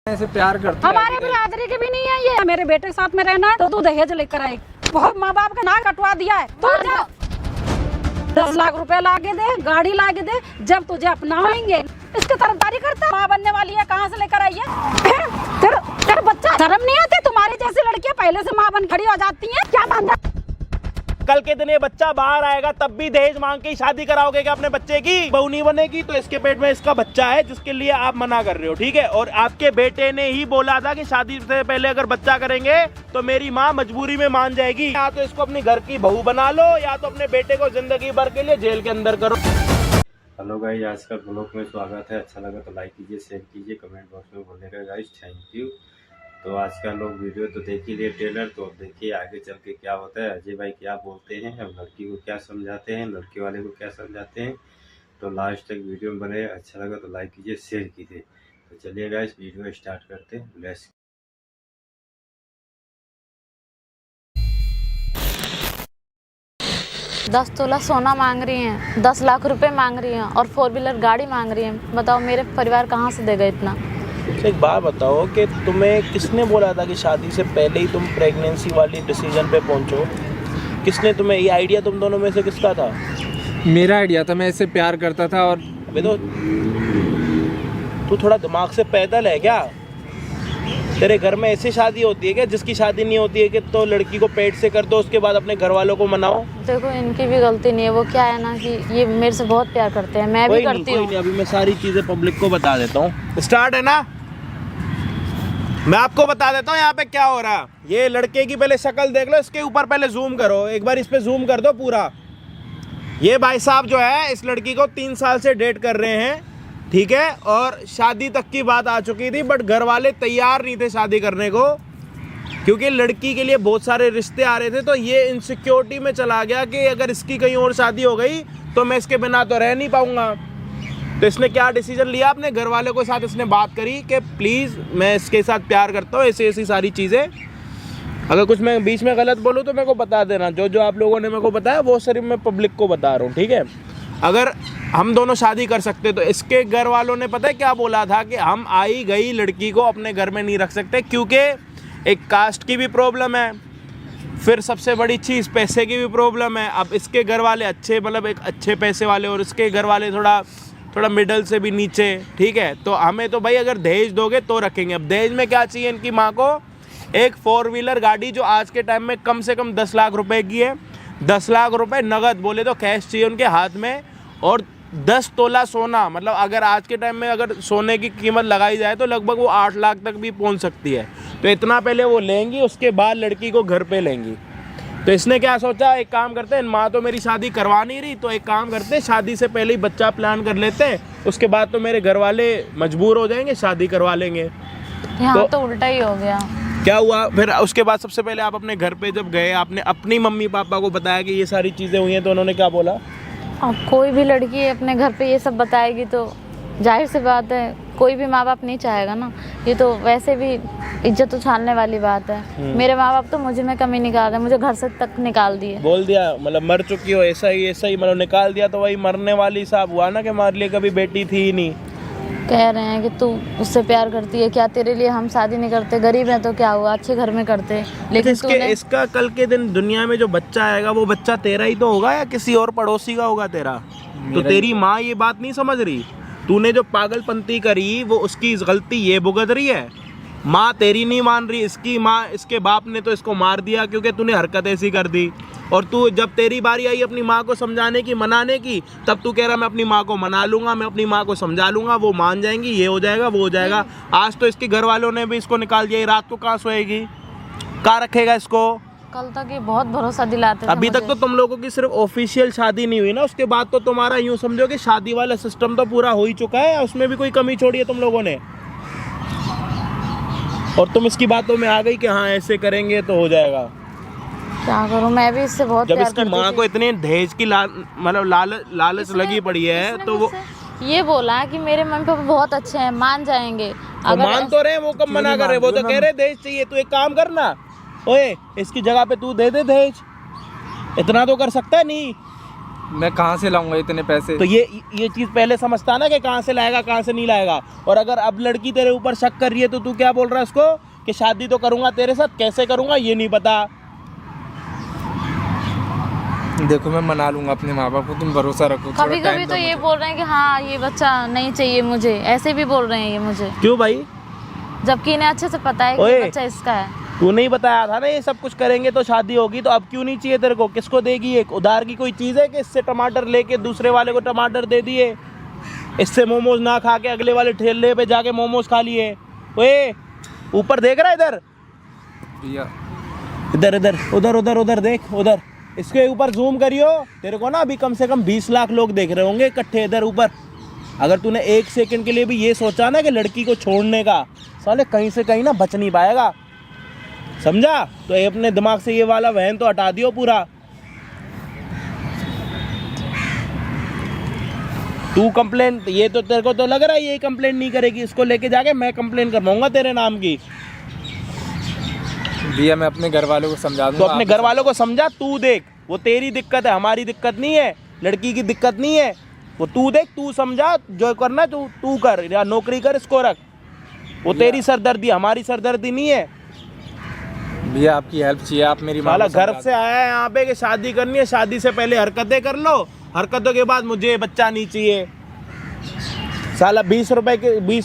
ऐसे प्यार करती है। हमारे बिरादरी के भी नहीं है ये। मेरे बेटे के साथ में रहना है तो तू दहेज लेकर आए। बहुत माँ बाप का नाक कटवा दिया है। तू जा 10 लाख रुपए लाके दे, गाड़ी लाके दे, जब तुझे अपनाएंगे। इसकी तरफदारी करता माँ बनने वाली है, कहाँ से लेकर आई है? तेरा बच्चा शर्म नहीं आती? तुम्हारी जैसी लड़कियां पहले से माँ बन खड़ी हो जाती हैं। क्या बात? कल के दिन ये बच्चा बाहर आएगा तब भी दहेज मांग के ही शादी कराओगे क्या अपने बच्चे की? बहू नहीं बनेगी तो इसके पेट में इसका बच्चा है जिसके लिए आप मना कर रहे हो, ठीक है? और आपके बेटे ने ही बोला था कि शादी से पहले अगर बच्चा करेंगे तो मेरी माँ मजबूरी में मान जाएगी। या तो इसको अपनी घर की बहू बना लो या तो अपने बेटे को जिंदगी भर के लिए जेल के अंदर करो। हेलो गाइस, आज का ब्लॉग में स्वागत है। अच्छा लगा तो लाइक कीजिए, शेयर कीजिए, कमेंट बॉक्स में बोलिएगा गाइस, थैंक यू। तो आज का लोग वीडियो तो देख ही लिए ट्रेलर, तो देखिए आगे चल के क्या होता है। अजय भाई क्या बोलते हैं, हम लड़की को क्या समझाते हैं, लड़के वाले को क्या समझाते हैं। तो लास्ट तक वीडियो में बने। अच्छा लगा तो लाइक कीजिए, शेयर कीजिए। तो चलिए गाइस वीडियो स्टार्ट करते हैं। लेट्स 10 तोला सोना मांग रही हैं, 10 लाख रुपए मांग रही हैं और 4 व्हीलर गाड़ी मांग रही हैं। बताओ मेरे परिवार कहाँ से देगा इतना? एक बात बताओ कि तुम्हें किसने बोला था कि शादी से पहले ही तुम प्रेगनेंसी वाली डिसीजन पे पहुंचो? किसने तुम्हें ये आइडिया, तुम दोनों में से किसका था? मेरा आइडिया था, मैं इससे प्यार करता था। और अबे तो तू थोड़ा दिमाग से पैदल है क्या? तेरे घर में ऐसी शादी होती है क्या जिसकी शादी नहीं होती है कि तो लड़की को पेट से कर दो, उसके बाद अपने घर वालों को मनाओ? देखो इनकी भी गलती नहीं है। वो क्या है ना कि ये मेरे से बहुत प्यार करते हैं, मैं भी करती हूँ। अभी मैं सारी चीजें पब्लिक को बता देता हूँ। स्टार्ट है ना? मैं आपको बता देता हूँ यहाँ पे क्या हो रहा है। ये लड़के की पहले शक्ल देख लो, इसके ऊपर पहले जूम करो, एक बार इस पे जूम कर दो पूरा। ये भाई साहब जो है इस लड़की को 3 साल से डेट कर रहे हैं, ठीक है? और शादी तक की बात आ चुकी थी, बट घर वाले तैयार नहीं थे शादी करने को, क्योंकि लड़की के लिए बहुत सारे रिश्ते आ रहे थे। तो ये इनसिक्योरिटी में चला गया कि अगर इसकी कहीं और शादी हो गई तो मैं इसके बिना तो रह नहीं पाऊंगा। तो इसने क्या डिसीजन लिया, अपने घर वालों के साथ इसने बात करी कि प्लीज़ मैं इसके साथ प्यार करता हूँ, ऐसी सारी चीज़ें। अगर कुछ मैं बीच में गलत बोलूँ तो मेरे को बता देना। जो आप लोगों ने मेरे को बताया वो सिर्फ मैं पब्लिक को बता रहा हूँ, ठीक है? अगर हम दोनों शादी कर सकते तो इसके घर वालों ने पता है क्या बोला था कि हम आई गई लड़की को अपने घर में नहीं रख सकते, क्योंकि एक कास्ट की भी प्रॉब्लम है, फिर सबसे बड़ी चीज़ पैसे की भी प्रॉब्लम है। अब इसके घर वाले अच्छे, मतलब एक अच्छे पैसे वाले, और इसके घर वाले थोड़ा मिडल से भी नीचे, ठीक है? तो हमें तो भाई अगर दहेज दोगे तो रखेंगे। अब दहेज में क्या चाहिए इनकी माँ को? एक 4 व्हीलर गाड़ी जो आज के टाइम में कम से कम 10 लाख रुपए की है। 10 लाख रुपए नगद बोले तो कैश चाहिए उनके हाथ में, और 10 तोला सोना। मतलब अगर आज के टाइम में अगर सोने की कीमत लगाई जाए तो लगभग वो 8 लाख तक भी पहुंच सकती है। तो इतना पहले वो लेंगी, उसके बाद लड़की को घर पे लेंगी। तो इसने क्या सोचा, एक काम करते हैं, माँ तो मेरी शादी करवा नहीं रही, तो एक काम करते हैं शादी से पहले ही बच्चा प्लान कर लेते हैं, उसके बाद तो मेरे घर वाले मजबूर हो जाएंगे, शादी करवा लेंगे। यहाँ तो उल्टा ही हो गया। क्या हुआ फिर? उसके बाद सबसे पहले आप अपने घर पे जब गए, आपने अपनी मम्मी पापा को बताया कि ये सारी चीज़ें हुई हैं, तो उन्होंने क्या बोला? अब कोई भी लड़की अपने घर पे ये सब बताएगी तो जाहिर सी बात है कोई भी माँ बाप नहीं चाहेगा ना। ये तो वैसे भी इज्जत उछालने वाली बात है। मेरे माँ बाप तो मुझे में कमी निकाल रहे, मुझे घर से तक निकाल दिए। बोल दिया मतलब मर चुकी हो, ऐसा ही मतलब निकाल दिया। तो वही मरने वाली साहब हुआ ना कि हमारे लिए कभी बेटी थी ही नहीं। कह रहे हैं कि तू उससे प्यार करती है, क्या तेरे लिए हम शादी नहीं करते? गरीब है तो क्या हुआ, अच्छे घर में करते। लेकिन इसका कल के दिन दुनिया में जो बच्चा आएगा वो बच्चा तेरा ही तो होगा या किसी और पड़ोसी का होगा तेरा? तो तेरी माँ ये बात नहीं समझ रही? तूने जो पागलपंती करी वो उसकी गलती ये भुगत रही है। माँ तेरी नहीं मान रही, इसकी माँ, इसके बाप ने तो इसको मार दिया क्योंकि तूने हरकत ऐसी कर दी। और तू जब तेरी बारी आई अपनी माँ को समझाने की, मनाने की, तब तू कह रहा मैं अपनी माँ को मना लूंगा, मैं अपनी माँ को समझा लूंगा, वो मान जाएंगी, ये हो जाएगा, वो हो जाएगा। आज तो इसके घर वालों ने भी इसको निकाल दिया। रात को कहाँ सोएगी, कहाँ रखेगा इसको? कल तक ये बहुत भरोसा दिलाते थे। अभी तक तो तुम लोगों की सिर्फ ऑफिशियल शादी नहीं हुई ना, उसके बाद तो तुम्हारा यूं समझो कि शादी वाला सिस्टम तो पूरा हो ही चुका है, उसमें भी कोई कमी छोड़ी है तुम लोगों ने। और तुम इसकी बातों में आ गई कि हाँ ऐसे करेंगे तो हो जाएगा। क्या करूं, मैं भी इससे बहुत जब इसकी माँ को इतने दहेज की लालच लगी पड़ी है तो वो ये बोला कि मेरे मम्मी पापा बहुत अच्छे हैं, मान जाएंगे। अगर मान तो रहे, वो कब मना कर रहे? वो तो कह रहे दहेज चाहिए। तू एक काम करना, ओए इसकी जगह पे तू दे दे दहेज, इतना तो कर सकता है नहीं? मैं कहाँ से लाऊंगा इतने पैसे? तो ये चीज पहले समझता ना कि कहाँ से लाएगा कहाँ से नहीं लाएगा। और अगर अब लड़की तेरे ऊपर शक कर रही है तो तू क्या बोल रहा है उसको कि शादी तो करूंगा तेरे साथ, कैसे करूंगा ये नहीं पता। देखो मैं मना लूंगा अपने माँ बाप को, तुम भरोसा रखो। कभी कभी तो ये बोल रहे हैं कि हाँ ये बच्चा नहीं चाहिए मुझे, ऐसे भी बोल रहे हैं ये मुझे। क्यों भाई? जबकि इन्हें अच्छे से पता है कि ये बच्चा इसका है। तू नहीं बताया था ना ये सब कुछ करेंगे तो शादी होगी, तो अब क्यों नहीं चाहिए तेरे को? किसको देगी? एक उधार की कोई चीज है कि इससे टमाटर लेके दूसरे वाले को टमाटर दे दिए, इससे मोमोज ना खा के अगले वाले ठेले पे जाके मोमोज खा लिए। ओए ऊपर देख रहा है? इधर भैया इधर इधर उधर उधर उधर देख, उधर इसके ऊपर जूम करियो। तेरे को ना अभी कम से कम 20 लाख लोग देख रहे होंगे इकट्ठे इधर ऊपर। अगर तूने एक सेकंड के लिए भी ये सोचा ना कि लड़की को छोड़ने का, साले कहीं से कहीं ना बच नहीं पाएगा, समझा? तो ये अपने दिमाग से ये वाला वहन तो हटा दियो पूरा। तू कंप्लेन, ये तो तेरे को तो लग रहा है ये कंप्लेन नहीं करेगी, इसको लेके जाके मैं कंप्लेन करवाऊंगा तेरे नाम की। भैया मैं अपने घर वालों को समझा दूंगा। तो अपने घर वालों को समझा। तू देख, वो तेरी दिक्कत है, हमारी दिक्कत नहीं है, लड़की की दिक्कत नहीं है। वो तू देख, तू समझा, जो करना तू कर, या नौकरी कर, इसको रख। वो तेरी सरदर्दी, हमारी सरदर्दी नहीं है। भैया आपकी हेल्प चाहिए, आप मेरी माँ को घर से आया है यहाँ पे कि शादी करनी है, शादी से पहले हरकतें कर लो, हरकतों के बाद मुझे बच्चा नहीं चाहिए। साला 20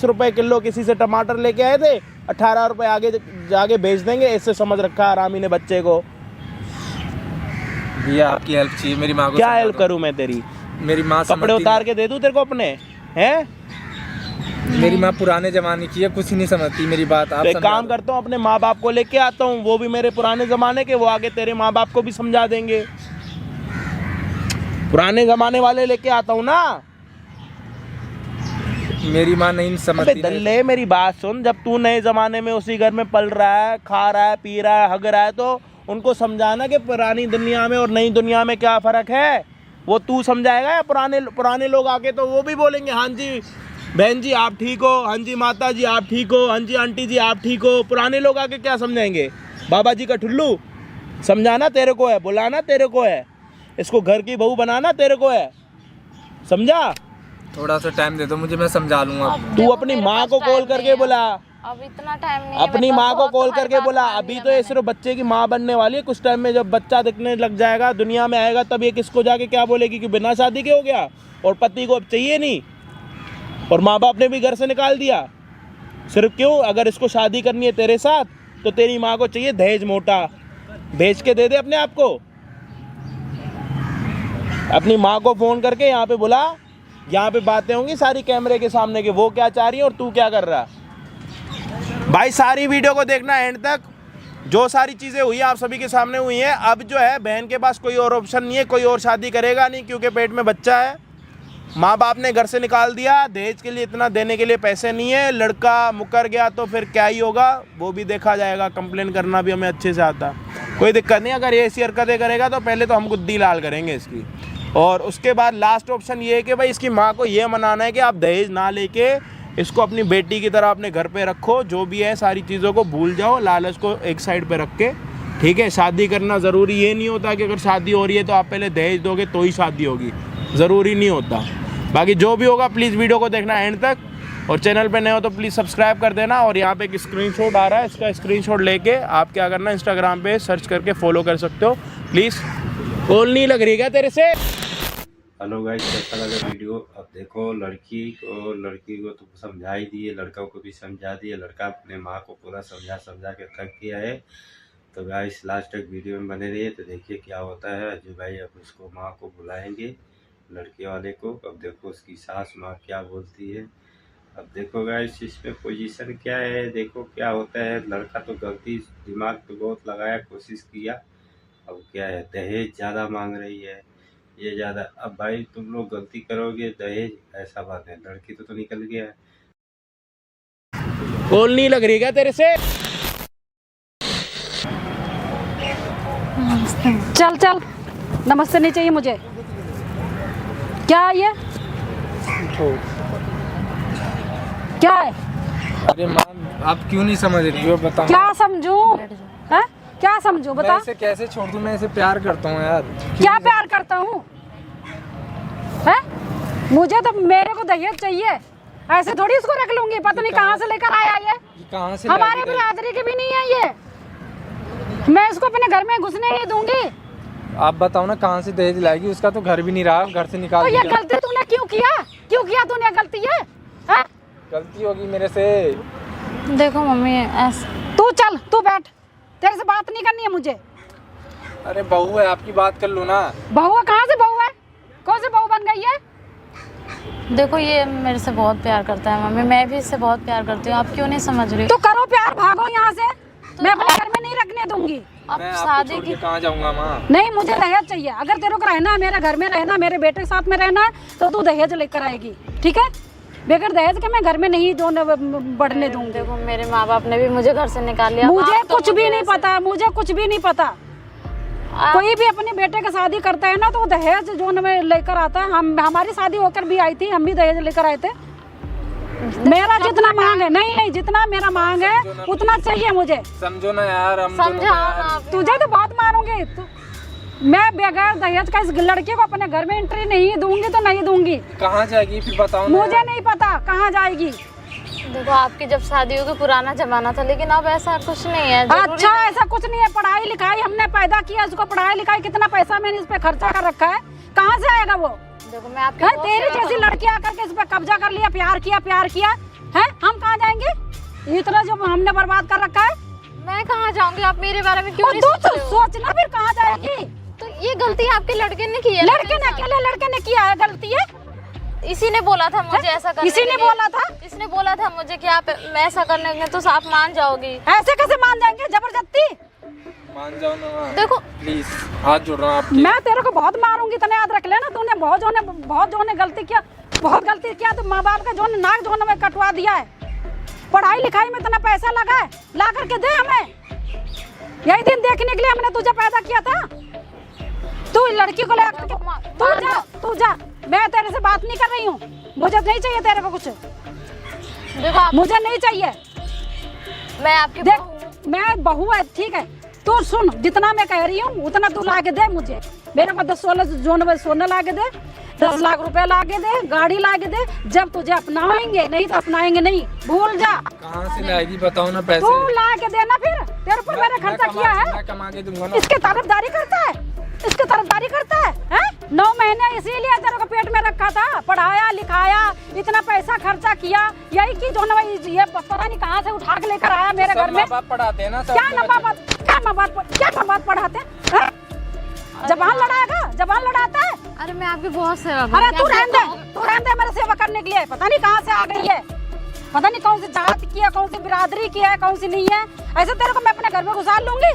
रुपए किलो किसी से टमाटर लेके आए थे, 18 रुपए आगे जाके बेच देंगे, ऐसे समझ रखा है आरामी ने बच्चे को। भैया आपकी हेल्प चाहिए, मेरी माँ को। क्या हेल्प करूं मैं तेरी? मेरी माँ कपड़े उतार के दे दूं तेरे को अपने? हैं? मेरी माँ पुराने जमाने की है, कुछ नहीं समझती मेरी बात। आप एक काम करता हूँ, अपने माँ बाप को लेके आता हूँ, वो भी मेरे पुराने जमाने के, वो आगे तेरे माँ बाप को भी समझा देंगे। पुराने जमाने वाले लेके आता हूँ ना। मेरी माँ नहीं समझती। दल्ले मेरी बात सुन, जब तू नए जमाने में उसी घर में पल रहा है, खा रहा है, पी रहा है, हग रहा है, तो उनको समझाना कि पुरानी दुनिया में और नई दुनिया में क्या फर्क है। वो तू समझाएगा या पुराने लोग आके तो वो भी बोलेंगे हाँ जी बहन जी आप ठीक हो, हाँ जी माता जी आप ठीक हो, हाँ जी आंटी जी आप ठीक हो। पुराने लोग आके क्या समझाएंगे? बाबा जी का ठुल्लू। समझाना तेरे को है, बुलाना तेरे को है, इसको घर की बहू बनाना तेरे को है, समझा? थोड़ा सा टाइम दे दो मुझे, मैं समझा लूंगा। तू अपनी माँ को कॉल करके बुला, अब इतना टाइम नहीं है। अपनी माँ को कॉल करके बोला। अभी तो ये सिर्फ बच्चे की माँ बनने वाली है, कुछ टाइम में जब बच्चा दिखने लग जाएगा, दुनिया में आएगा, तब ये किसको जाके क्या बोलेगी कि बिना शादी के हो गया और पति को अब चाहिए नहीं, और माँ बाप ने भी घर से निकाल दिया। सिर्फ क्यों? अगर इसको शादी करनी है तेरे साथ तो तेरी माँ को चाहिए दहेज मोटा, भेज के दे दे अपने आप को। अपनी माँ को फोन करके यहाँ पे बुला, यहाँ पे बातें होंगी सारी कैमरे के सामने के, वो क्या चाह रही है और तू क्या कर रहा। भाई सारी वीडियो को देखना एंड तक, जो सारी चीज़ें हुई आप सभी के सामने हुई हैं। अब जो है बहन के पास कोई और ऑप्शन नहीं है, कोई और शादी करेगा नहीं, क्योंकि पेट में बच्चा है, माँ बाप ने घर से निकाल दिया, दहेज के लिए इतना देने के लिए पैसे नहीं है, लड़का मुकर गया तो फिर क्या ही होगा वो भी देखा जाएगा। कंप्लेन करना भी हमें अच्छे से आता, कोई दिक्कत नहीं। अगर ये ऐसी हरकतें करेगा तो पहले तो हम गुद्दी लाल करेंगे इसकी, और उसके बाद लास्ट ऑप्शन ये है कि भाई इसकी माँ को ये मनाना है कि आप दहेज ना लेके इसको अपनी बेटी की तरह अपने घर पे रखो, जो भी है सारी चीज़ों को भूल जाओ, लालच को एक साइड पे रख के, ठीक है? शादी करना ज़रूरी ये नहीं होता कि अगर शादी हो रही है तो आप पहले दहेज दोगे तो ही शादी होगी, ज़रूरी नहीं होता। बाकी जो भी होगा प्लीज़ वीडियो को देखना एंड तक, और चैनल पे नए हो तो प्लीज़ सब्सक्राइब कर देना। और यहाँ पे एक स्क्रीनशॉट आ रहा है, इसका स्क्रीनशॉट लेके आप क्या करना, इंस्टाग्राम पे सर्च करके फॉलो कर सकते हो। प्लीज़ कॉल नहीं लग रही क्या तेरे से? हेलो गाइस, कैसा लगा वीडियो? अब देखो लड़की को तो समझा ही दिए, लड़का को भी समझा दिए, लड़का अपने माँ को पूरा समझा के थक गया है। तो गाइस लास्ट तक वीडियो में बने रहिए तो देखिए क्या होता है। अजय भाई अब उसको माँ को बुलाएंगे, लड़के वाले को। अब देखो उसकी सास माँ क्या बोलती है। अब देखो गाइस इसमें पोजीशन क्या है, देखो क्या होता है। लड़का तो गलती, दिमाग तो बहुत लगाया, कोशिश किया, अब क्या है दहेज ज़्यादा मांग रही है ये ज़्यादा। अब भाई तुम लोग गलती करोगे दहेज, ऐसा बात है, लड़की तो निकल गया है। कॉल नहीं लग रही क्या तेरे से? चल चल, नमस्ते नहीं चाहिए मुझे। क्या है ये? क्या है? अरे माँ आप क्यों नहीं समझ रही हो, बताओ। क्या समझूं? हैं? क्या समझूं बता? मैं इसे कैसे छोड़ दूं? मैं इसे प्यार करता हूँ यार। क्या प्यार करता हूँ? है? मुझे तो मेरे को दहेज चाहिए, ऐसे थोड़ी इसको रख लूंगी। पता नहीं कहाँ से लेकर आया ये कहाँ से हमारे लाएगी? बिरादरी की भी नहीं है ये। मैं इसको अपने घर में घुसने नहीं दूंगी। आप बताओ ना कहाँ से दहेज लाएगी? उसका तो घर भी नहीं रहा, घर से निकाल तो ये दिया। गलती तूने क्यों किया? क्यों किया तूने गलती है? हाँ? गलती होगी मेरे से। देखो मम्मी ऐसा तू चल, तू बैठ, तेरे से बात नहीं करनी है मुझे। अरे बहू है आपकी, बात कर लो ना। बहू है? कहाँ से बहू है? कौन से बहू बन गई है? देखो ये मेरे से बहुत प्यार करता है मम्मी, मैं भी इससे बहुत प्यार करती हूँ। आप क्यों नहीं समझ रही? तो करो प्यार, भागो यहाँ से। मैं अपने घर में नहीं रखने दूंगी। अब मैं आपको शादी छोड़ की के कहाँ जाऊंगा माँ? नहीं, मुझे दहेज चाहिए। अगर तेरे को रहना है मेरे घर में रहना, मेरे बेटे के साथ में रहना है, तो तू दहेज लेकर आएगी, ठीक है? बगैर दहेज के मैं घर में नहीं जो बढ़ने दूंगी। देखो मेरे माँ बाप ने भी मुझे घर से निकाल लिया। मुझे आप तो कुछ भी मुझे नहीं ऐसे- पता, मुझे कुछ भी नहीं पता। कोई भी अपने बेटे का शादी करता है ना तो दहेज जो में लेकर आता है। हम हमारी शादी होकर भी आई थी, हम भी दहेज लेकर आए थे। मेरा जितना मांग है, नहीं जितना मेरा मांग है उतना चाहिए मुझे। समझो ना यार, हम दोनों समझाओ का यार। ना आप। तुझे तो बहुत मारूंगी मैं बगैर दहेज का इस लड़के को अपने घर में एंट्री नहीं दूंगी तो नहीं दूंगी। कहाँ जाएगी फिर बताओ ना मुझे यार। नहीं पता कहाँ जाएगी। देखो आपकी जब शादी होगी पुराना जमाना था, लेकिन अब ऐसा कुछ नहीं है। जरूरी अच्छा, ऐसा कुछ नहीं है। पढ़ाई लिखाई हमने पैदा किया, उसको पढ़ाई लिखाई कितना पैसा मैंने इस पे खर्चा कर रखा है, कहाँ से आएगा वो? देखो मैं आपकी है बहुत तेरी सेवा जैसी करूंगी। लड़की आकर के इस पे कब्जा कर लिया, प्यार किया है। हम कहाँ जाएंगे? इतना जो हमने बर्बाद कर रखा है। मैं कहाँ जाऊंगी? आप मेरे बारे में क्यों और नहीं तू सोच रहे हो? सोचना फिर कहाँ जाएगी? तो ये गलती आपके लड़के ने की है। लड़के ने, अकेले लड़के ने किया है गलती है? इसी ने बोला था मुझे ऐसा करने इसी के ने लिए। बोला था? इसने बोला था मुझे कि आप ऐसा करने में तो आप मान जाओगी। ऐसे कैसे मान जाएंगे? जबरदस्ती। मान जाओ ना माँ। देखो प्लीज हाथ जोड़ रहा हूँ आपके। मैं तेरे को बहुत मारूंगी, तने याद रख लेना। तूने बहुत जो ने गलती किया, बहुत गलती किया। तो माँ बाप का जो नाक जो में कटवा दिया है। पढ़ाई लिखाई में इतना पैसा लगा है, ला करके दे हमें। यही दिन देखने के लिए हमने तुझे पैदा किया था। तू लड़की को ले तू जा। मैं तेरे से बात नहीं कर रही हूँ। मुझे नहीं चाहिए तेरे को कुछ, देखो आप, मुझे नहीं चाहिए। मैं आपकी देख मैं बहू है, ठीक है? तू सुन, जितना मैं कह रही हूँ उतना तू ला के दे मुझे। मेरे पास 16 सोना ला के दे, 10 लाख रुपए ला के दे, गाड़ी ला के दे। जब तुझे अपनाएंगे, नहीं तो अपनाएंगे नहीं, भूल जा। कहाँ से लाएगी बताओ ना पैसे? तू ला के देना, फिर तेरे ऊपर मैंने खर्चा किया है। मैं कमा के दूंगा ना। इसके तरफदारी करता है, इसके तरफदारी करता है, हैं? 9 महीने इसीलिए तेरे को पेट में रखा था, पढ़ाया लिखाया, इतना पैसा खर्चा किया। यही की जो ये पता नहीं कहाँ से उठा के लेकर आया मेरे घर में। माँ बाप पढ़ाते हैं ना सब। क्या माँ बाप पढ़ाते हैं? जबान लड़ाएगा, जबान लड़ाता है। अरे मैं आपकी बहुत सेवा अरे करूंगी। तू आप रहने देखो। दे, तू रहने दे मेरे सेवा करने के लिए। पता नहीं कहाँ से आ गई है, पता नहीं कौन सी जात की है, कौन सी बिरादरी की है, कौन सी नहीं है। ऐसे तेरे को मैं अपने घर में घुसा लूंगी।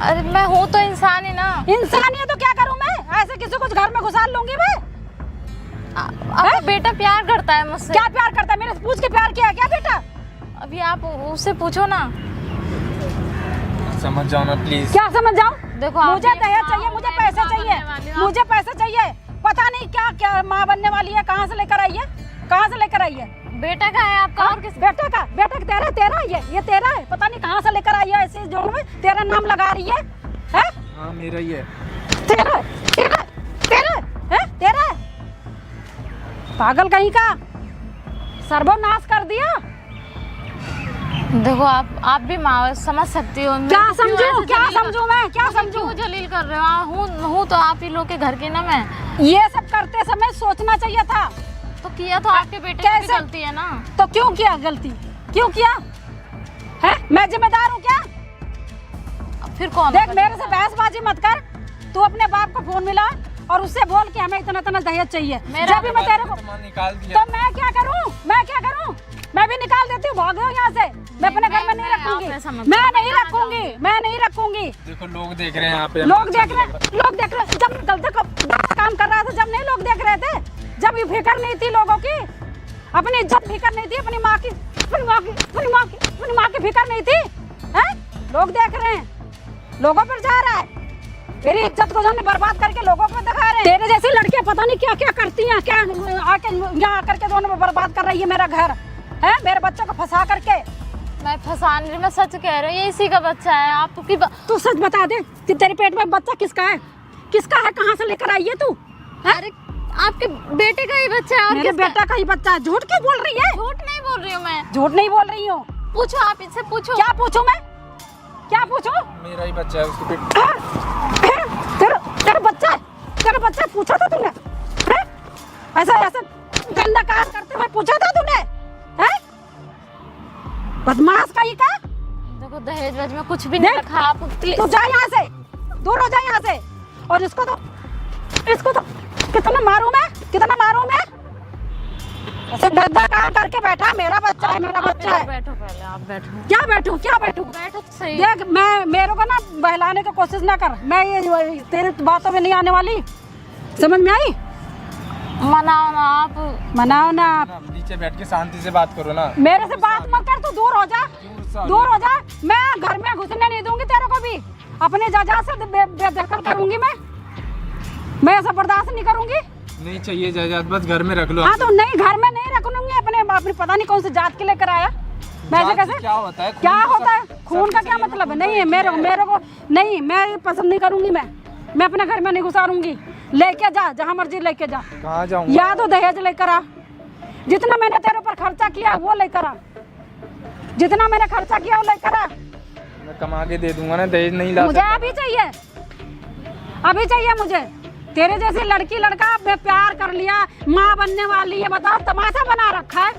अरे मैं हूँ तो इंसान ही ना। इंसान है तो क्या करूं मैं? ऐसे किसी को घर में घुसा लूंगी मैं? आपका बेटा प्यार करता है मुझसे। क्या प्यार करता है? मेरे से पूछ के प्यार किया है क्या बेटा? अभी आप उससे पूछो ना। समझ जाओ ना प्लीज। क्या समझ जाऊं? देखो आप मुझे ये दहेज माँ चाहिए, हो, मुझे मैं पैसे माँ बनने वाली चाहिए, हूँ। मुझे पैसे चाहिए। पता नहीं क्या क्या माँ बनने वाली है, कहाँ से लेकर आई है, कहाँ से लेकर आई है? बेटा का है आपका और किस? बेटा का तेरा ये तेरा है। पता नहीं कहाँ से लेकर आई है, ऐसे जोड़ में तेरा नाम लगा रही है, हैं? हाँ मेरा ही है। तेरा है? पागल कहीं का, सर्वनाश कर दिया। देखो आप भी माँ समझ सकती हो। क्या समझूं? क्या समझूं मैं? क्या समझूं? क्यों जलील कर रहे हो? हूँ तो आप ही लोग के घर की ना मैं। ये सब करते समय सोचना चाहिए था। तो किया तो आपके बेटे की भी कैसे? गलती है ना। तो क्यों किया गलती? क्यों किया है? मैं जिम्मेदार हूँ क्या? अब फिर कौन? देख, मेरे से बहसबाजी मत कर। तू अपने बाप को फोन मिला और उससे बोल कि हमें इतना इतना दहेज चाहिए। जब भी मैं तेरे को, निकाल दिया। तो मैं क्या करूँ? मैं भी निकाल देती हूँ, भागो यहाँ से। मैं अपने घर में नहीं रखूंगी, मैं नहीं रखूंगी। देखो लोग देख रहे हैं यहाँ पे। लोग देख रहे। जब गलत काम कर रहा था, जब नहीं लोग देख रहे थे, जब ये फिक्र नहीं थी लोगों की, अपनी इज्जत फिक्र नहीं थी, अपनी माँ की फिक्र नहीं थी, हैं? लोग देख रहे हैं, लोगों पर जा रहा है। मेरी इज्जत को हमने बर्बाद करके लोगों को दिखा रहे हैं। तेरे जैसी लड़कियां पता नहीं क्या क्या करती हैं, क्या आके यहाँ आकर के दोनों में बर्बाद कर रही है मेरा घर, है? मेरे बच्चों को फंसा करके। मैं फंसा नहीं रही, मैं सच कह रही हूँ। ये इसी का बच्चा है। आपकी तू सच बता दे कि तेरे पेट में बच्चा किसका है? कहाँ से लेकर आई है तू? अरे आपके बेटे का ही बच्चा है। और मेरे बेटा का ही बच्चा है। झूठ क्यों बोल रही है? झूठ नहीं बोल रही हूँ मैं। झूठ नहीं बोल रही हूँ। पूछो, आप इससे पूछो। क्या पूछूं मैं? क्या पूछूं? मेरा ही बच्चा है, उसके पेट। तेरा बच्चा है? तेरा बच्चा पूछा था तूने? हैं? ऐसा ऐसा गंदा काम करते हुए पूछा था तूने? हैं? बदमाश का ही का? देखो दहेज वहेज में कुछ भी नहीं रखा। आप तू जा यहाँ से, दूर हो जा यहाँ से। और इसको तो कितना मारूं मैं? कितना मारूं मैं? ऐसे गंदा काम करके बैठा। मेरा बच्चा है, मेरा बच्चा है। बैठो पहले, आप बैठो। क्या बैठूं? क्या बैठूं? बैठो तो सही। देख, मैं मेरे को ना बहलाने की कोशिश ना कर। मैं ये तेरे बातों में नहीं आने वाली। समझ में आई? मनाओ ना आप। मनाओ ना आप। ना, नीचे बैठ के शांति से बात करो ना। मेरे से बात मत कर। तू दूर हो जा, दूर हो जा। मैं घर में घुसने नहीं दूंगी तेरे को भी। अपनी जगह से बेदखल करूंगी मैं ऐसा बर्दाश्त नहीं करूंगी। नहीं चाहिए जायदाद, बस घर में रख लो। हाँ तो नहीं, घर में नहीं रखूंगी। अपने पता नहीं कौन सी जात के लेकर आया। मैं ऐसे कैसे? क्या होता है? क्या होता है? खून का क्या मतलब है? नहीं है मेरे को नहीं। मैं पसंद नहीं करूंगी। मैं अपने घर में नहीं घुसारूंगी। लेके जा, जहाँ मर्जी लेके जा। कहाँ जाऊँ? या तो दहेज लेकर आ। जितना मैंने तेरे ऊपर खर्चा किया वो लेकर आ। जितना मैंने खर्चा किया वो लेकर आ। मैं कमा के दे दूंगा ना, दहेज नहीं ला मुझे अभी चाहिए, अभी चाहिए मुझे। तेरे जैसी लड़की लड़का मैं प्यार कर लिया, माँ बनने वाली है। बताओ, तमाशा बना रखा है।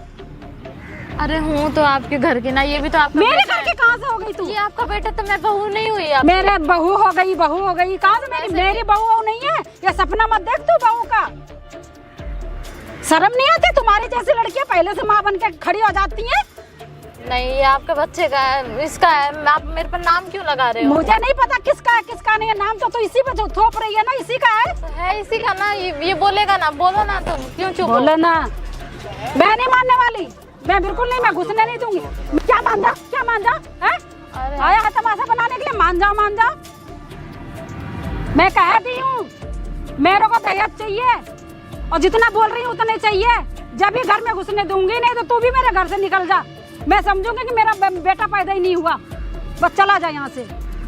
अरे हूँ तो आपके घर की ना, ये भी तो आपका मेरे बेटा घर की कहाँ से हो गई तू? है। ये आपका बेटा तो मैं बहू नहीं हुई आप। मेरे बहू हो गई, बहू हो गई। कहाँ से मेरी बहू नहीं है? ये सपना मत देख तू बहू का। शर्म नहीं आती? तुम्हारी जैसी लड़कियां पहले से माँ बन के खड़ी हो जाती हैं। नहीं, ये आपके बच्चे का है, इसका है। आप मेरे पर नाम क्यों लगा रहे हो? मुझे नहीं पता किसका है किसका नहीं है। नाम तो इसी पे जो थोप रही है ना, इसी का है। तो है इसी का ना। ये बोलेगा ना, बोलो ना तुम। क्यों चुप हो? बोलो ना। मैं नहीं मानने वाली। मैं बिल्कुल नहीं। मैं घुसने नहीं दूंगी। क्या मान जा? क्या मान जा? अरे आया है तमाशा बनाने के लिए? मान जाओ, मान जाओ। मैं कह दी हूँ, मेरे को दहेज चाहिए और जितना बोल रही हूँ उतना ही चाहिए। जब भी घर में घुसने दूंगी, नहीं तो तू भी मेरे घर से निकल जा। मैं समझूंगी कि मेरा बेटा पैदा ही नहीं हुआ। बस चला जा यहाँ से।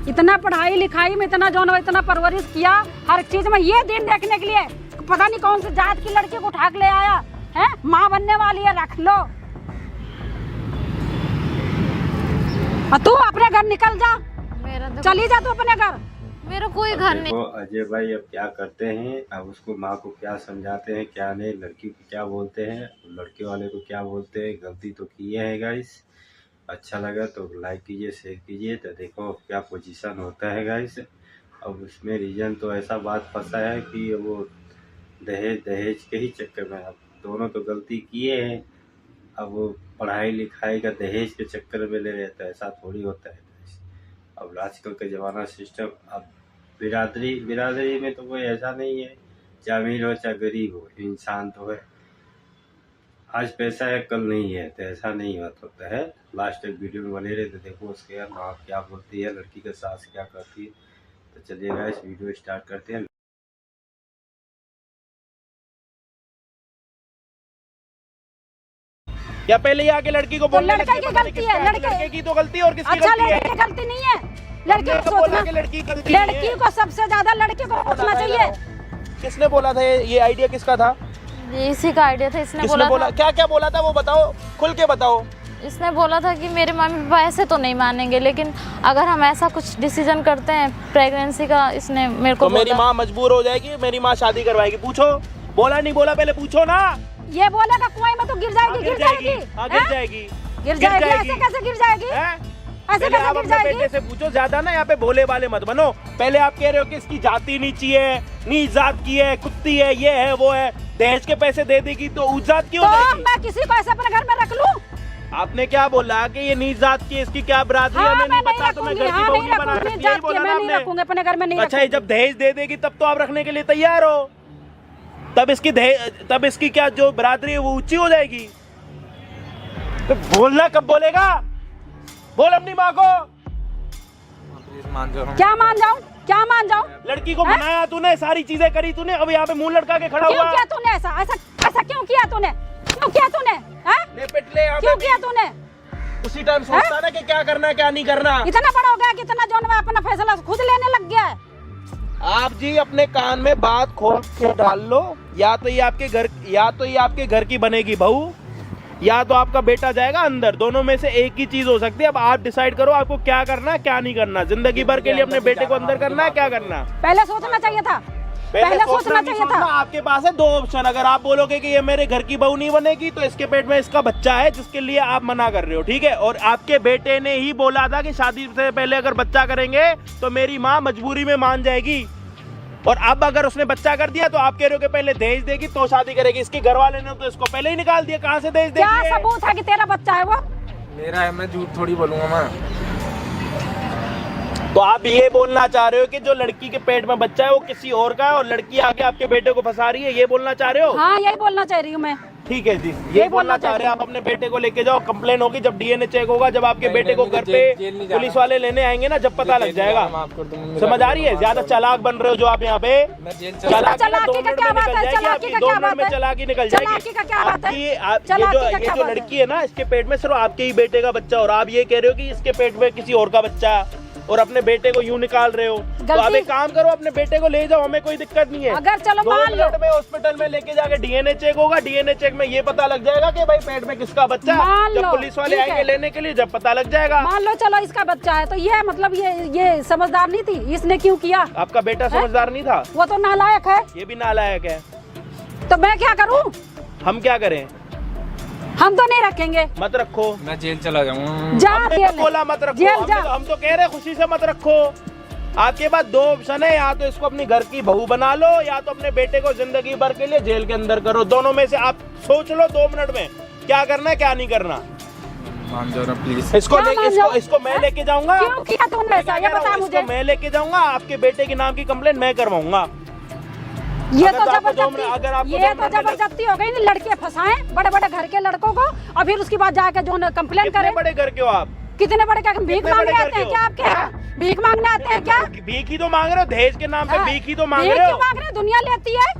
इतना पढ़ाई लिखाई में इतना जो इतना परवरिश किया, हर चीज में ये दिन देखने के लिए पता नहीं कौन सी जात की लड़की को उठा के ले आया है। माँ बनने वाली है, रख लो। और तू अपने घर निकल जा। मेरा तो चली जा तू अपने घर। मेरा कोई घर नहीं। देखो अजय भाई अब क्या करते हैं, अब उसको माँ को क्या समझाते हैं क्या नहीं, लड़की को क्या बोलते हैं, लड़के वाले को क्या बोलते हैं। गलती तो किए हैं गाइस। अच्छा लगा तो लाइक कीजिए, शेयर कीजिए। तो देखो क्या पोजीशन होता है गाइस। अब उसमें रीजन तो ऐसा बात फंसा है कि वो दहेज के ही चक्कर में अब दोनों तो गलती किए हैं। अब वो पढ़ाई लिखाई का दहेज के चक्कर में ले रहे थे, ऐसा थोड़ी होता है। अब आजकल का ज़माना सिस्टम, अब बिरादरी में तो कोई ऐसा नहीं है, चाहे अमीर हो चाहे गरीब हो, इंसान तो है। आज पैसा है कल नहीं है, तो ऐसा नहीं होता है। लास्ट तक वीडियो में बने रहे तो देखो उसके माँ क्या बोलती है, लड़की का सास क्या करती है। तो चलिए गाइस वीडियो स्टार्ट करते हैं। या पहले ही आके लड़की को बोलने लड़के की गलती है। लड़के की तो गलती और किसकी अच्छा, गलती है? लड़की की गलती नहीं है। लड़की को बोला सोचना, कि लड़की की गलती नहीं लड़की है। को सबसे ज्यादा लड़के को सोचना चाहिए। किसने बोला था ये आइडिया किसका था? ये इसी का आइडिया था। इसने किसने बोला? था, क्या क्या बोला था वो बताओ, खुल के बताओ। इसने बोला था कि मेरे मम्मी पापा ऐसे तो नहीं मानेंगे, लेकिन अगर हम ऐसा कुछ डिसीजन करते हैं प्रेगनेंसी का, इसने मेरे को तो मेरी माँ मजबूर हो जाएगी, मेरी माँ शादी करवाएगी। पूछो, बोला नहीं बोला पहले पूछो ना। ये बोलेगा कुएं में तो गिर जाएगी, गिर जाएगी, हाँ गिर जाएगी, गिर जाएगी। ऐसे कैसे गिर जाएगी? ऐसे पहले कैसे आप गिर अपने जाएगी? बेटे से पूछो। ज्यादा ना यहाँ पे भोले वाले मत बनो। पहले आप कह रहे हो कि इसकी जाति नीची है, नीच जात की है, कुत्ती है, ये है वो है, दहेज के पैसे दे देगी तो उस जात की हो तो जाएगी। मैं किसी को ऐसे अपने घर में रख लूं? आपने क्या बोला कि ये नीच जात की, इसकी क्या बरादरी है, हाँ, हमें मैं नहीं पता, तो मैं घर की बहू नहीं बना सकती, यही बोला ना मैं नहीं आपने। रखूंगी अपने घर में, नहीं अच्छा, ये रखूंगी। जब दहेज दे देगी तब तो आप रखने के लिए तैयार हो, तब इसकी क्या जो बरादरी है वो ऊंची हो जाएगी। तो बोलना कब बोलेगा? बोल अपनी माँ को। प्लीज मान जाओ। क्या मान जाऊं? क्या मान जाऊं? लड़की को बनाया तूने, सारी चीजें करी तूने, अब यहाँ पे मुंह लटका के खड़ा क्यों हुआ। किया तूने ऐसा? ऐसा क्यों किया तूने? क्यों किया तूने? ले पिट ले यहाँ क्यों पे। किया तूने? उसी टाइम सोचता ना कि क्या करना है क्या नहीं करना। इतना बड़ा हो गया कि इतना जो है अपना फैसला खुद लेने लग गया है। आप जी अपने कान में बात खोल के डाल लो, या तो ये आपके घर की बनेगी बहू, या तो आपका बेटा जाएगा अंदर। दोनों में से एक ही चीज हो सकती है। अब आप डिसाइड करो आपको क्या करना है क्या नहीं करना। जिंदगी भर के लिए अपने बेटे को अंदर करना है क्या करना। पहले सोचना चाहिए था, पहले सोचना चाहिए था। आपके पास है 2 ऑप्शन। अगर आप बोलोगे कि ये मेरे घर की बहू नहीं बनेगी तो इसके पेट में इसका बच्चा है जिसके लिए आप मना कर रहे हो, ठीक है। और आपके बेटे ने ही बोला था कि शादी से पहले अगर बच्चा करेंगे तो मेरी माँ मजबूरी में मान जाएगी, और अब अगर उसने बच्चा कर दिया तो आप कह रहे हो कि पहले दहेज देगी तो शादी करेगी। इसके घर वाले ने तो इसको पहले ही निकाल दिया, कहाँ से दहेज देगी? क्या सबूत है कि तेरा बच्चा है वो? मेरा है, मैं झूठ थोड़ी बोलूंगा माँ। तो आप ये बोलना चाह रहे हो कि जो लड़की के पेट में बच्चा है वो किसी और का है और लड़की आके आपके बेटे को फंसा रही है, ये बोलना चाह रहे हो? हाँ यही बोलना चाह रही हूँ मैं। ठीक है जी, ये बोलना चाह रहे हैं आप। अपने बेटे को लेके जाओ, कंप्लेन होगी जब डीएनए चेक होगा, जब आपके बेटे को घर पे पुलिस वाले लेने आएंगे ना, जब पता लग जाएगा। समझ आ रही है? ज्यादा चालाक बन रहे हो जो आप यहाँ पे। चालाकी का क्या बात है? चालाकी का क्या बात है? चालाकी निकल जाएगी। चालाकी का क्या बात है? ये जो लड़की है ना, इसके पेट में सिर्फ आपके ही बेटे का बच्चा, और आप ये कह रहे हो कि इसके पेट में किसी और का बच्चा, और अपने बेटे को यूं निकाल रहे हो। तो आप एक काम करो, अपने बेटे को ले जाओ, हमें कोई दिक्कत नहीं है। अगर चलो 2 मिनट में हॉस्पिटल में लेके जाके डीएनए चेक होगा, डीएनए चेक में ये पता लग जाएगा कि भाई पेट में किसका बच्चा है। जब पुलिस वाले आएंगे लेने के लिए, जब पता लग जाएगा। मान लो चलो इसका बच्चा है, तो ये मतलब ये समझदार नहीं थी, इसने क्यों किया? आपका बेटा समझदार नहीं था? वो तो नालायक है। ये भी नालायक है। तो मैं क्या करूँ? हम क्या करें? हम तो नहीं रखेंगे। मत रखो, मैं जेल चला जाऊंगा। जा हमने जेल, तो बोला मत रखो। जेल जा। हम तो कह रहे हैं खुशी से मत रखो। आपके पास 2 ऑप्शन है, या तो इसको अपनी घर की बहू बना लो, या तो अपने बेटे को जिंदगी भर के लिए जेल के अंदर करो। दोनों में से आप सोच लो 2 मिनट में क्या करना है क्या नहीं करना। मान जाओ ना प्लीज। इसको मैं लेके जाऊंगा। क्यों किया तूने ऐसा? ये बता मुझे। मैं लेके जाऊंगा, आपके बेटे के नाम की कंप्लेंट मैं करवाऊंगा। ये अगर तो आपको जबरदस्ती हो गई। लड़के फंसाए बड़े बड़े घर के लड़कों को, और फिर उसके बाद जाके जो कंप्लेन करे। बड़े घर के हो आप? कितने बड़े? क्या भीख मांगने आते हैं क्या आपके? भीख मांगने आते हैं क्या? भीख ही तो मांग रहे हो, दहेज के नाम पे भीख ही तो मांग रहे हो। मांग रहे, दुनिया लेती है,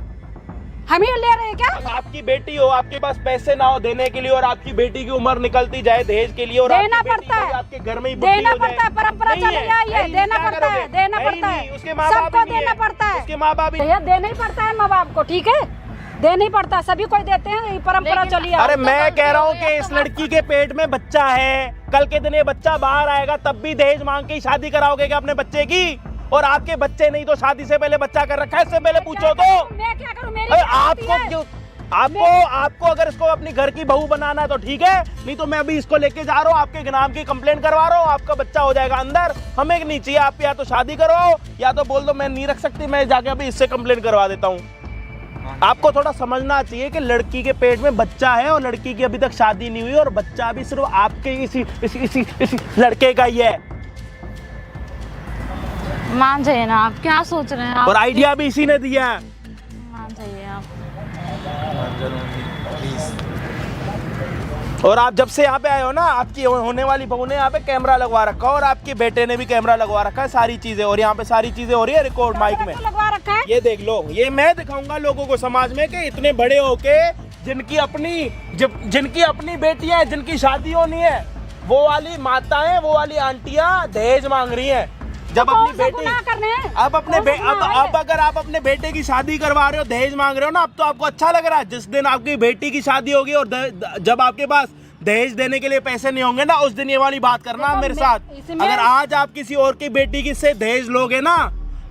हम ही ले रहे हैं क्या? आपकी बेटी हो, आपके पास पैसे ना हो देने के लिए, और आपकी बेटी की उम्र निकलती जाए दहेज के लिए, और देना पड़ता है, आपके घर में ही देना पड़ता है। परंपरा चली आई है, देना पड़ता है, देना पड़ता है। उसके माँ बाप सबको देना पड़ता है, उसके माँ बाप देना ही पड़ता है माँ बाप को, ठीक है? देना ही पड़ता है, सभी को देते हैं, ये परंपरा चली आई। अरे मैं कह रहा हूँ कि इस लड़की के पेट में बच्चा है, कल के दिन ये बच्चा बाहर आएगा तब भी दहेज मांग के शादी कराओगे क्या अपने बच्चे की? और आपके बच्चे नहीं तो शादी से पहले बच्चा कर रखा है, इससे पहले पूछो तो। मैं क्या करूँ? आपको अगर इसको अपनी घर की बहू बनाना है तो ठीक है, नहीं तो मैं अभी इसको लेके जा रहा हूँ, आपके नाम की कंप्लेंट करवा रहा हूँ, आपका बच्चा हो जाएगा अंदर। हमें नहीं चाहिए। आप या तो शादी करो, या तो बोल दो मैं नहीं रख सकती, मैं जाके अभी इससे कंप्लेंट करवा देता हूँ। आपको थोड़ा समझना चाहिए कि लड़की के पेट में बच्चा है, और लड़की की अभी तक शादी नहीं हुई, और बच्चा भी सिर्फ आपके इसी लड़के का ही है। मान जाइए ना, आप क्या सोच रहे हैं आप? और आइडिया भी इसी ने दिया है। मान जाइए आप। और आप जब से यहाँ पे आए हो ना, आपकी होने वाली बहू ने यहाँ पे कैमरा लगवा रखा है, और आपके बेटे ने भी कैमरा लगवा रखा है, सारी चीजें। और यहाँ पे सारी चीजें हो रही है रिकॉर्ड माइक में लगवा रखा है। ये देख लो, ये मैं दिखाऊंगा लोगों को समाज में कि इतने बड़े होके जिनकी अपनी बेटियां हैं, जिनकी शादी होनी है, वो वाली माताएं, वो वाली आंटियां दहेज मांग रही हैं। जब अपनी बेटी अब अगर आप अपने बेटे की शादी करवा रहे हो, दहेज मांग रहे हो ना, अब तो आपको अच्छा लग रहा है। जिस दिन आपकी बेटी की शादी होगी और जब आपके पास दहेज देने के लिए पैसे नहीं होंगे ना, उस दिन ये वाली बात करना मेरे साथ। अगर आज आप किसी और की बेटी की से दहेज लोगे ना,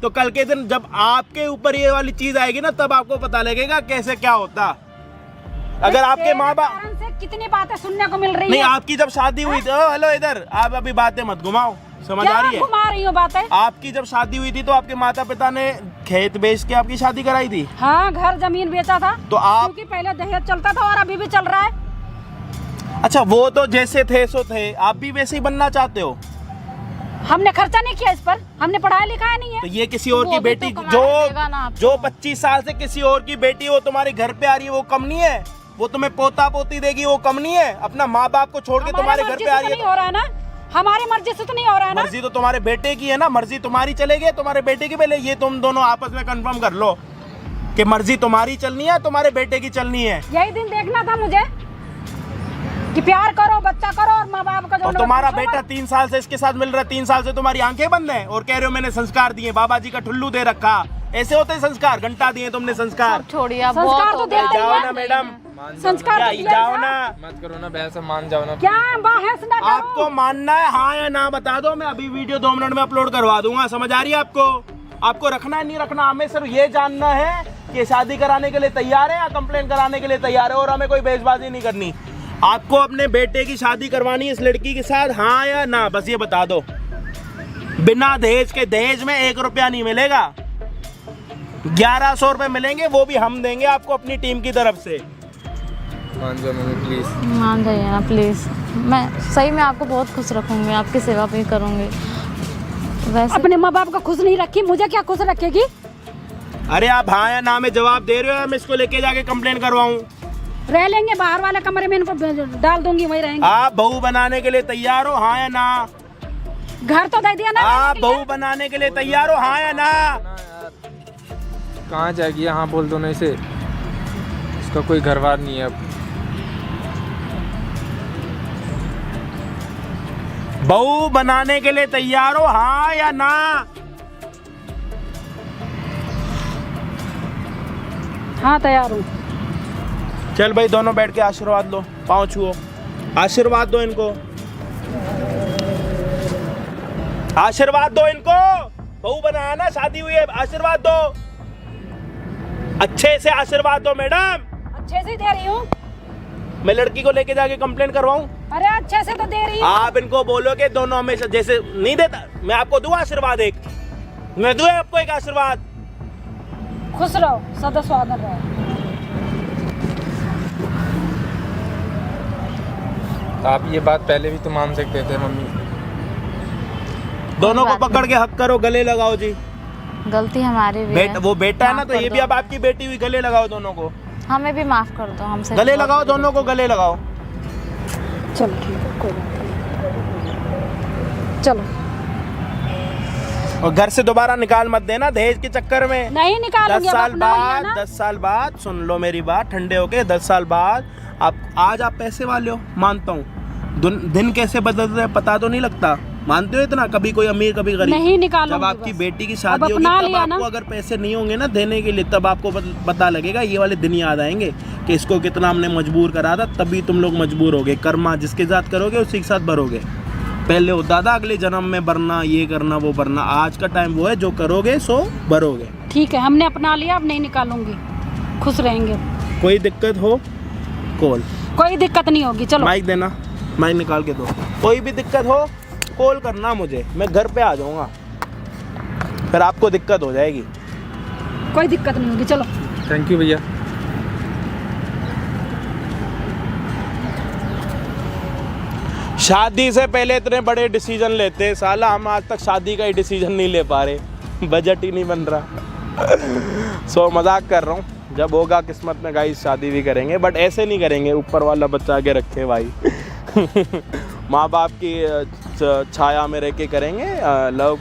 तो कल के दिन जब आपके ऊपर ये वाली चीज आएगी ना, तब आपको पता लगेगा कैसे क्या होता। अगर आपके माँ बाप से कितनी बातें सुनने को मिल रही है। नहीं, आपकी जब शादी हुई थी, हेलो इधर, आप अभी बातें मत घुमाओ, समझ आ रही है? घुमा रही हो बातें। आपकी जब शादी हुई थी तो आपके माता पिता ने खेत बेच के आपकी शादी कराई थी? हाँ, घर जमीन बेचा था। तो आप, क्योंकि पहले दहेज चलता था और अभी भी चल रहा है। अच्छा, वो तो जैसे थे सो थे, आप भी वैसे ही बनना चाहते हो? हमने खर्चा नहीं किया इस पर, हमने पढ़ाया लिखाया नहीं है। तो ये किसी और की बेटी जो 25 साल से किसी और की बेटी वो तुम्हारे घर पे आ रही है, वो कम नहीं है? वो तुम्हें पोता पोती देगी, वो कम नहीं है? अपना माँ बाप को छोड़ के तुम्हारे घर पे आ रही है। हो रहा है ना, हमारी मर्जी से तो नहीं हो रहा है ना। मर्जी तो तुम्हारे बेटे की है ना, मर्जी तुम्हारी चलेगी, तुम्हारे बेटे की पहले ये तुम दोनों आपस में कंफर्म कर लो कि मर्जी तुम्हारी चलनी है, तुम्हारे बेटे की चलनी है। यही दिन देखना था मुझे, कि प्यार करो, बच्चा करो और माँ बाप का जो और तुम्हारा बेटा 3 साल से इसके साथ मिल रहा है, 3 साल से तुम्हारी आंखें बंद है और कह रहे हो मैंने संस्कार दिए, बाबा जी का ठुल्लू दे रखा। ऐसे होते हैं संस्कार? घंटा दिए तुमने संस्कार। छोड़िए आप, संस्कार बहुत तो हो दे गया। जाओ ना मैडम, संस्कार तो दिया जाओ है। ना। मत करो ना बहस, मान जाओ ना। क्या बहस ना करो। आपको मानना है हाँ या ना बता दो, मैं अभी वीडियो 2 मिनट में अपलोड करवा दूंगा। समझ आ रही है आपको? आपको रखना है नहीं रखना, हमें सिर्फ ये जानना है कि शादी कराने के लिए तैयार है या कंप्लेन कराने के लिए तैयार है, और हमें कोई बेइज्जती नहीं करनी। आपको अपने बेटे की शादी करवानी है इस लड़की के साथ, हाँ या ना, बस ये बता दो। बिना दहेज के, दहेज में 1 रुपया नहीं मिलेगा, 1100 रुपए मिलेंगे, वो भी हम देंगे आपको अपनी टीम की तरफ से। मान जाओ मम्मी प्लीज। मान जाइए ना प्लीज, मैं सही में आपको बहुत खुश रखूंगी, आपकी सेवा भी करूंगी। वैसे अपने माँ बाप को खुश नहीं रखी, मुझे क्या खुश रखेगी? अरे आप हाँ या ना में जवाब दे रहे हो, मैं इसको लेके जाके कंप्लेन करवाऊं? रह लेंगे बाहर वाले कमरे में, इनको डाल दूंगी, वही रहेंगे। आप बहू बनाने के लिए तैयार हो हाँ या ना? घर तो दे दिया ना। आप बहू बनाने के लिए तैयार हो हाँ या ना? कहाँ जाएगी? हाँ बोल दो ना इसे, इसका कोई घर बार नहीं है अब। बहू बनाने के लिए तैयार हो हाँ या ना? हाँ तैयार हूँ। चल भाई दोनों बैठ के आशीर्वाद लो, पाँव छुओ, आशीर्वाद दो इनको, आशीर्वाद दो इनको। बहू बनाया ना, शादी हुई है, आशीर्वाद दो, अच्छे से आशीर्वाद दो मैडम। अच्छे से दे रही हूँ। मैं लड़की को लेके जाके कंप्लेन करवाऊं? अरे अच्छे से तो दे रही हूँ। आप इनको बोलो कि दोनों हमेशा जैसे नहीं देता, मैं आपको दूं आशीर्वाद एक, मैं दूं आपको एक आशीर्वाद। खुश रहो, सदा स्वागत रहो। आप ये बात पहले भी तो मान सकते थे मम्मी। दोनों को पकड़ के हक करो, गले लगाओ जी। गलती हमारी भी है। वो बेटा है ना, माफ तो कर ये दो। भी अब आपकी बेटी हुई, गले लगाओ दोनों को, हमें भी माफ कर दो, हमसे गले बहुत लगाओ बड़ी दोनों को, गले लगाओ। चलो ठीक है, कोई बात नहीं। चलो और घर से दोबारा निकाल मत देना दहेज के चक्कर में। नहीं निकालूंगी। 10 अब साल अपना लिया बाद, ना। 10 साल बाद, सुन लो मेरी बात ठंडे होके, 10 साल बाद आप, आज आप पैसे वाले हो मानता हूँ, दिन कैसे बदल रहे हैं पता तो नहीं लगता, मानते हो इतना? कभी कोई अमीर कभी गरीब। नहीं निकालूंगी। जब आपकी बस। बेटी की अब शादी होगी अपना तब लिया ना। आपको अगर पैसे नहीं होंगे ना देने के लिए, तब आपको पता लगेगा, ये वाले दिन याद आएंगे कि इसको कितना हमने मजबूर करा था, तभी तुम लोग मजबूर होगे। कर्मा जिसके साथ करोगे उसी के साथ भरोगे। पहले होता था अगले जन्म में भरना, ये करना वो भरना, आज का टाइम वो है जो करोगे सो भरोगे। ठीक है, हमने अपना लिया, अब नहीं निकालूंगी, खुश रहेंगे। कोई दिक्कत हो कॉल, कोई दिक्कत नहीं होगी। चलो माइक देना, माइक निकाल के दो। कोई भी दिक्कत हो कॉल करना मुझे, मैं घर पे आ जाऊंगा, फिर आपको दिक्कत हो जाएगी। कोई दिक्कत नहीं होगी। चलो थैंक यू भैया। शादी से पहले इतने बड़े डिसीजन लेते, साला हम आज तक शादी का ही डिसीजन नहीं ले पा रहे, बजट ही नहीं बन रहा। सो मजाक कर रहा हूँ, जब होगा किस्मत में गाइस शादी भी करेंगे, बट ऐसे नहीं करेंगे ऊपर वाला बचा के रखे भाई। माँ बाप की छाया में रह के करेंगे, लव